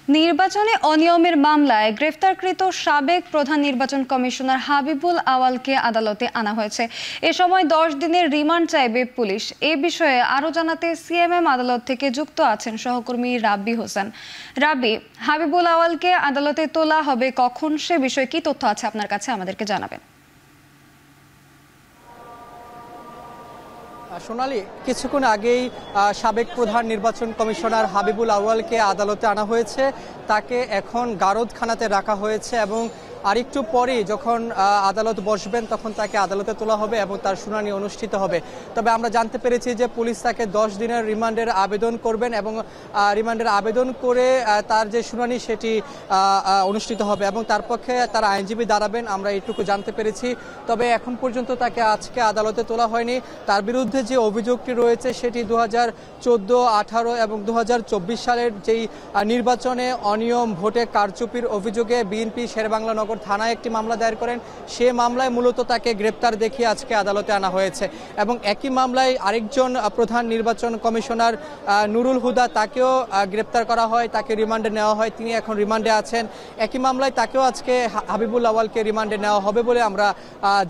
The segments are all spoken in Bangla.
নির্বাচনে অনিয়মের মামলায় গ্রেফতারকৃত সাবেক প্রধান নির্বাচন কমিশনার হাবিবুল আওয়ালকে আদালতে আনা হয়েছে। এ সময় 10 দিনের রিমান্ড চাইবে পুলিশ। এ বিষয়ে আরও জানাতে সিএমএম আদালত থেকে যুক্ত আছেন সহকর্মী রাব্বি হোসেন। রাব্বি, হাবিবুল আওয়ালকে আদালতে তোলা হবে কখন, সে বিষয়ে কি তথ্য আছে আপনার কাছে, আমাদেরকে জানাবেন। সোনালী, কিছুক্ষণ আগেই সাবেক প্রধান নির্বাচন কমিশনার হাবিবুল আওয়ালকে আদালতে আনা হয়েছে। তাকে এখন গারদখানাতে রাখা হয়েছে এবং আরেকটু পরে যখন আদালত বসবেন তখন তাকে আদালতে তোলা হবে এবং তার শুনানি অনুষ্ঠিত হবে। তবে আমরা জানতে পেরেছি যে পুলিশ তাকে 10 দিনের রিমান্ডের আবেদন করবেন এবং রিমান্ডের আবেদন করে তার যে শুনানি সেটি অনুষ্ঠিত হবে এবং তার পক্ষে তার আইনজীবী দাঁড়াবেন, আমরা এইটুকু জানতে পেরেছি। তবে এখন পর্যন্ত তাকে আজকে আদালতে তোলা হয়নি। তার বিরুদ্ধে যে অভিযোগটি রয়েছে সেটি 2014, 18 এবং 2024 সালের যেই নির্বাচনে অনিয়ম, ভোটে কারচুপির অভিযোগে বিএনপি শেরেবাংলা নগর থানায় একটি মামলা দায়ের করেন। সে মামলায় মূলত তাকে গ্রেপ্তার দেখিয়ে আজকে আদালতে আনা হয়েছে এবং একই মামলায় আরেকজন প্রধান নির্বাচন কমিশনার নুরুল হুদা, তাকেও গ্রেপ্তার করা হয়, তাকে রিমান্ডে নেওয়া হয়। তিনি এখন রিমান্ডে আছেন। একই মামলায় তাকেও আজকে হাবিবুল আওয়ালকে রিমান্ডে নেওয়া হবে বলে আমরা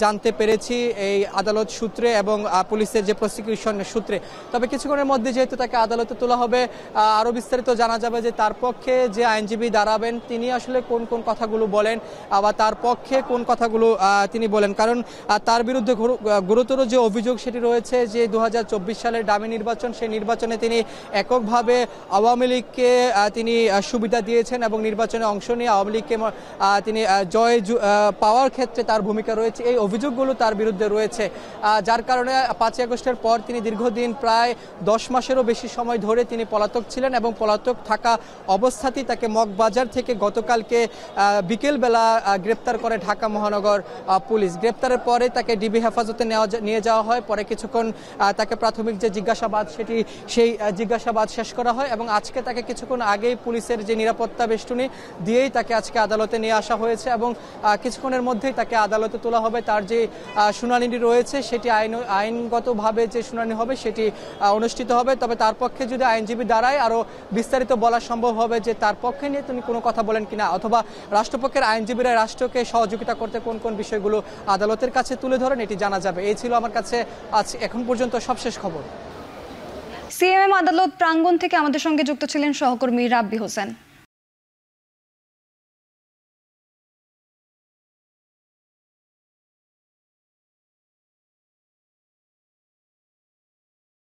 জানতে পেরেছি এই আদালত সূত্রে এবং পুলিশের যে প্রসিকিউশন সূত্রে। তবে কিছুক্ষণের মধ্যে যেহেতু তাকে আদালতে তোলা হবে, আরও বিস্তারিত জানা যাবে যে তার পক্ষে যে আইনজীবী দাঁড়াবেন তিনি আসলে কোন কোন কথাগুলো বলেন, আবার তার পক্ষে কোন কথাগুলো তিনি বলেন। কারণ তার বিরুদ্ধে গুরুতর যে অভিযোগ সেটি রয়েছে যে 2024 সালের ডামি নির্বাচন, সেই নির্বাচনে তিনি এককভাবে আওয়ামী লীগকে তিনি সুবিধা দিয়েছেন এবং নির্বাচনে অংশ নিয়ে আওয়ামী লীগকে তিনি জয় পাওয়ার ক্ষেত্রে তার ভূমিকা রয়েছে। এই অভিযোগগুলো তার বিরুদ্ধে রয়েছে, যার কারণে 5ই আগস্টের পর তিনি দীর্ঘদিন প্রায় 10 মাসেরও বেশি সময় ধরে তিনি পলাতক ছিলেন এবং পলাতক থাকা অবস্থাতেই তাকে মগবাজার থেকে গতকালকে বিকেলবেলা গ্রেপ্তার করে ঢাকা মহানগর পুলিশ। গ্রেপ্তারের পরে তাকে ডিবি হেফাজতে নিয়ে যাওয়া হয়। পরে কিছুক্ষণ তাকে প্রাথমিক যে জিজ্ঞাসাবাদ সেই জিজ্ঞাসাবাদ শেষ করা হয় এবং আজকে তাকে কিছুক্ষণ আগেই পুলিশের যে নিরাপত্তা বেষ্টনী দিয়েই তাকে আজকে আদালতে নিয়ে আসা হয়েছে এবং কিছুক্ষণের মধ্যেই তাকে আদালতে তোলা হবে। তার যে শুনানিটি রয়েছে সেটি আইনগতভাবে যে শুনানি হবে সেটি অনুষ্ঠিত হবে। তবে তার পক্ষে যদি আইনজীবী দাঁড়ায় আরও বিস্তারিত বলা সম্ভব হবে যে তার পক্ষে নিয়ে তিনি কোনো কথা বলেন কিনা, অথবা রাষ্ট্রপক্ষের আইনজীবীরা রাষ্ট্রকে সহযোগিতা করতে কোন কোন বিষয়গুলো আদালতের কাছে তুলে ধরেন এটি জানা যাবে। এই ছিল আমার কাছে আজ এখন পর্যন্ত সবশেষ খবর। সিএমএম আদালত প্রাঙ্গণ থেকে আমাদের সঙ্গে যুক্ত ছিলেন সহকর্মী রাব্বি হোসেন।